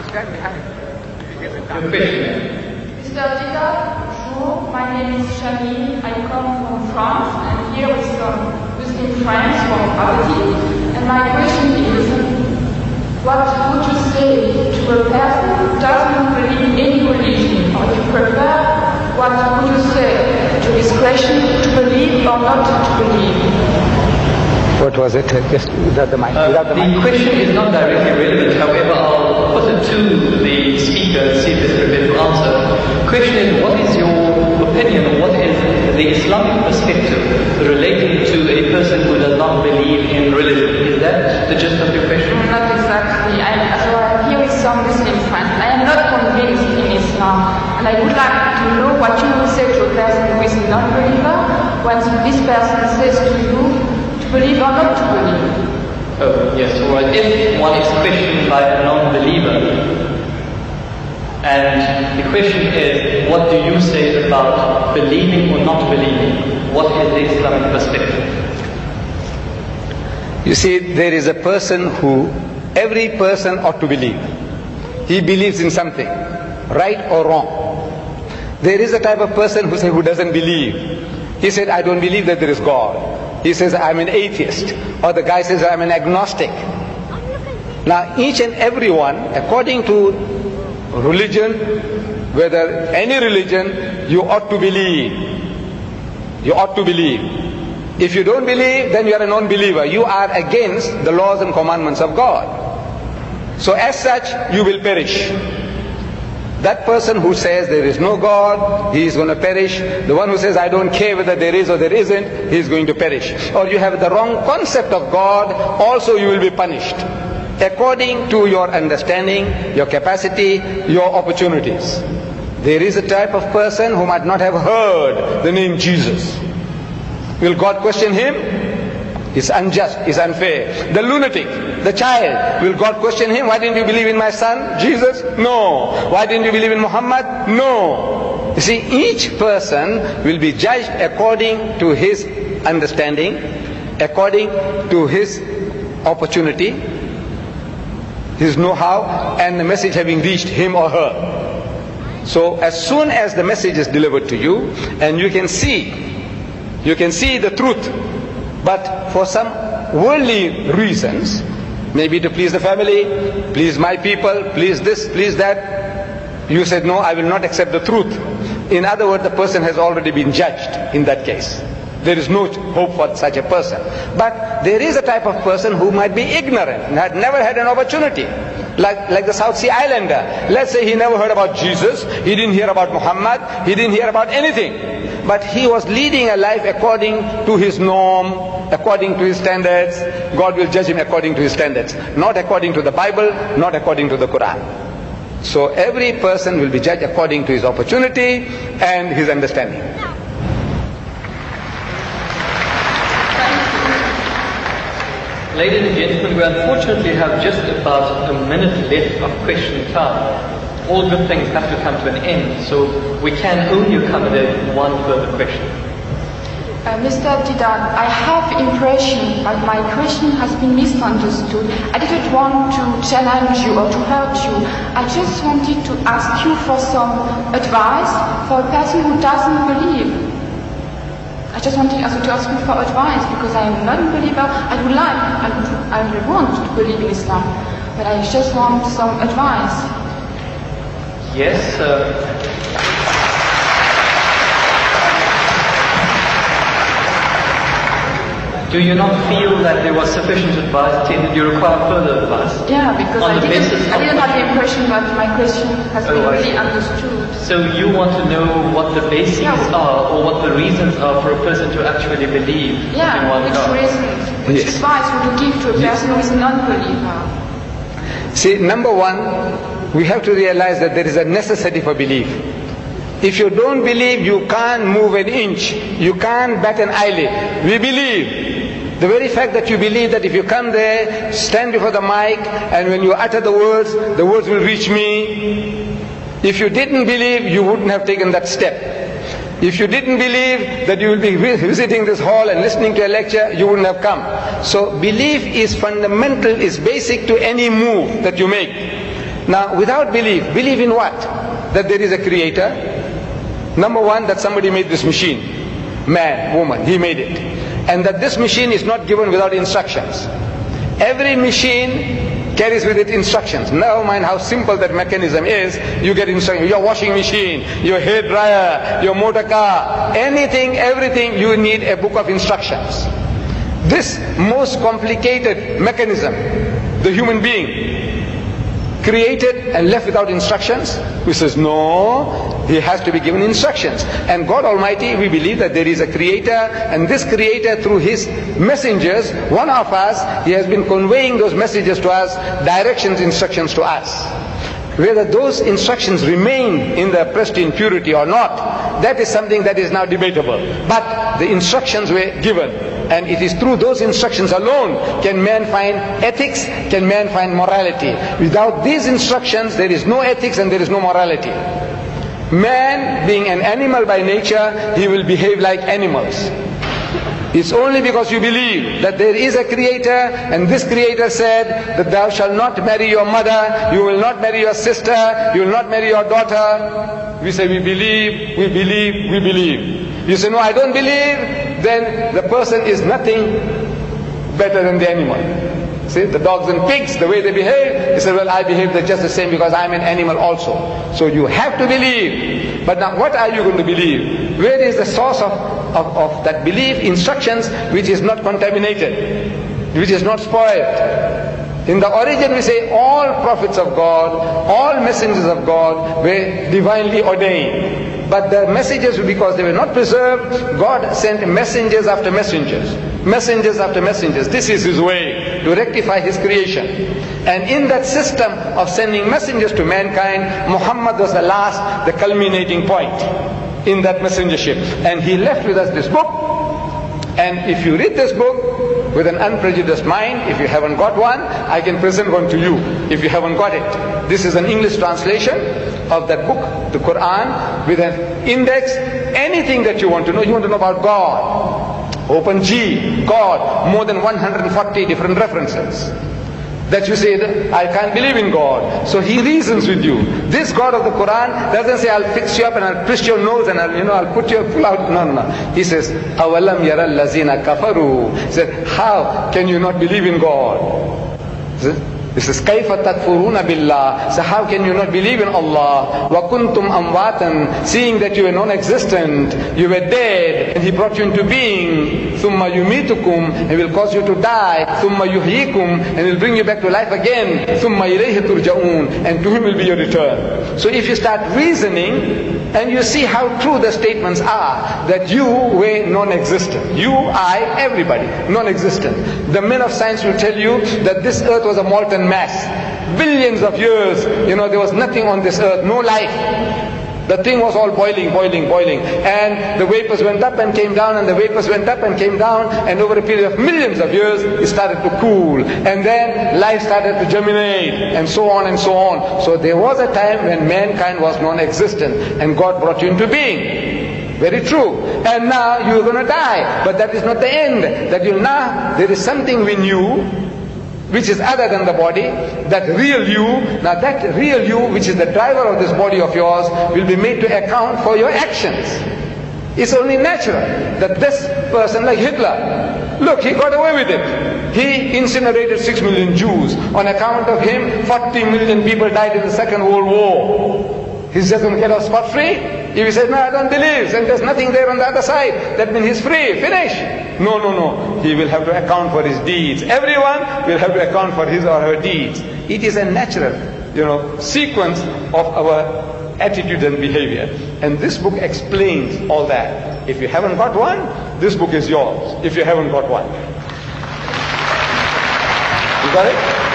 stand behind. Mr. Diedat, bonjour. My name is Shami. I come from France, and here with some Muslim friends from Abadi. And my question is, what would you say to a person who doesn't believe in any religion, or you prefer, what would you say to his question, to believe or not to believe? What was it? Just without the mic. The question is not directly relevant, however, I'll put it to the speaker and see if he's prepared to answer. The question is, what is your opinion, or what is the Islamic perspective relating to a person who does not believe in religion? Is that the gist of your question? Not exactly. I'm here with some Muslim friends. I am not convinced in Islam, and I would like to know what you would say to a person who is a non-believer when this person says to you, believe or not to believe? Oh, yes, alright. If one is questioned by a non-believer, and the question is, what do you say about believing or not believing? What is the Islamic perspective? You see, there is a person who, every person ought to believe. He believes in something, right or wrong. There is a type of person who doesn't believe. He said, I don't believe that there is God. He says, I'm an atheist. Or the guy says, I'm an agnostic. Now, each and every one, according to religion, whether any religion, you ought to believe. You ought to believe. If you don't believe, then you are a non-believer. You are against the laws and commandments of God. So as such, you will perish. That person who says there is no God, he is going to perish. The one who says I don't care whether there is or there isn't, he is going to perish. Or you have the wrong concept of God, also you will be punished. According to your understanding, your capacity, your opportunities. There is a type of person who might not have heard the name Jesus. Will God question him? It's unjust, it's unfair. The lunatic, the child, will God question him? Why didn't you believe in my son, Jesus? No. Why didn't you believe in Muhammad? No. You see, each person will be judged according to his understanding, according to his opportunity, his know-how, and the message having reached him or her. So as soon as the message is delivered to you, and you can see the truth, but for some worldly reasons, maybe to please the family, please my people, please this, please that, you said, no, I will not accept the truth. In other words, the person has already been judged in that case. There is no hope for such a person. But there is a type of person who might be ignorant, and had never had an opportunity. Like the South Sea Islander. Let's say he never heard about Jesus, he didn't hear about Muhammad, he didn't hear about anything. But he was leading a life according to his norm, according to his standards. God will judge him according to his standards, not according to the Bible, not according to the Quran. So every person will be judged according to his opportunity and his understanding. Ladies and gentlemen, we unfortunately have just about a minute left of question time. All good things have to come to an end, so we can only accommodate one further question. Mr. Diedat, I have impression that my question has been misunderstood. I didn't want to challenge you or to hurt you. I just wanted to ask you for some advice for a person who doesn't believe. I just wanted to ask you for advice because I am not a believer. I would want to believe in Islam, but I just want some advice. Yes, do you not feel that there was sufficient advice? Did you require further advice? Yeah, because I didn't have the impression that my question has been really understood. So you want to know what the basics are, or what the reasons are for a person to actually believe in one God? Which reasons? Which advice would you give to a person who is a non-believer? See, number one, we have to realize that there is a necessity for belief. If you don't believe, you can't move an inch. You can't bat an eyelid. We believe. The very fact that you believe that if you come there, stand before the mic, and when you utter the words will reach me. If you didn't believe, you wouldn't have taken that step. If you didn't believe that you will be visiting this hall and listening to a lecture, you wouldn't have come. So belief is fundamental, is basic to any move that you make. Now, without belief in what? That there is a creator. Number one, that somebody made this machine. Man, woman, he made it. And that this machine is not given without instructions. Every machine carries with it instructions. Never mind how simple that mechanism is, you get instructions. Your washing machine, your hair dryer, your motor car, anything, everything, you need a book of instructions. This most complicated mechanism, the human being, created and left without instructions? Who says no, he has to be given instructions. And God Almighty, we believe that there is a creator, and this creator through his messengers, one of us, he has been conveying those messages to us, directions, instructions to us. Whether those instructions remain in the pristine purity or not, that is something that is now debatable. But the instructions were given, and it is through those instructions alone can man find ethics, can man find morality. Without these instructions, there is no ethics and there is no morality. Man, being an animal by nature, he will behave like animals. It's only because you believe that there is a creator, and this creator said that thou shalt not marry your mother, you will not marry your sister, you will not marry your daughter. We say we believe, we believe, we believe. You say no, I don't believe, then the person is nothing better than the animal. See, the dogs and pigs, the way they behave, he said, well, I behave just the same because I'm an animal also. So you have to believe. But now what are you going to believe? Where is the source of that belief? Instructions which is not contaminated, which is not spoiled. In the origin we say all prophets of God, all messengers of God were divinely ordained. But the messages, because they were not preserved, God sent messengers after messengers. Messengers after messengers. This is His way to rectify His creation. And in that system of sending messengers to mankind, Muhammad was the last, the culminating point in that messengership. And he left with us this book. And if you read this book with an unprejudiced mind, if you haven't got one, I can present one to you if you haven't got it. This is an English translation of that book, the Quran, with an index. Anything that you want to know about God, open G, God, more than 140 different references. That you say, that I can't believe in God. So He reasons with you. This God of the Quran doesn't say, I'll fix you up and I'll twist your nose and I'll put you pull out. No. He says, أَوَلَمْ يَرَى الَّذِينَ كَفَرُوا. He said, how can you not believe in God? He says, كَيْفَ تَكْفُرُونَ بِاللَّهِ. So how can you not believe in Allah? وَكُنْتُمْ أَمْوَاتًا. Seeing that you were non-existent, you were dead, and He brought you into being. ثُمَّ يُمِيتُكُمْ. He will cause you to die. ثُمَّ يُحْيِيكُمْ. And He will bring you back to life again. ثُمَّ إِلَيْهِ تُرْجَعُونَ. And to Him will be your return. So if you start reasoning, and you see how true the statements are, that you were non-existent. You, I, everybody, non-existent. The men of science will tell you that this earth was a molten mass. Billions of years, there was nothing on this earth, no life. The thing was all boiling. And the vapors went up and came down, and the vapors went up and came down, and over a period of millions of years, it started to cool. And then life started to germinate, and so on and so on. So there was a time when mankind was non-existent, and God brought you into being. Very true. And now you're going to die. But that is not the end. There is something in you which is other than the body, that real you. Now that real you, which is the driver of this body of yours, will be made to account for your actions. It's only natural that this person, like Hitler, look, he got away with it. He incinerated 6 million Jews. On account of him, 40 million people died in the Second World War. He's just going to get off scot-free? If he says, no, I don't believe, and there's nothing there on the other side, that means he's free, finish. No. He will have to account for his deeds. Everyone will have to account for his or her deeds. It is a natural, sequence of our attitude and behavior. And this book explains all that. If you haven't got one, this book is yours. If you haven't got one. You got it?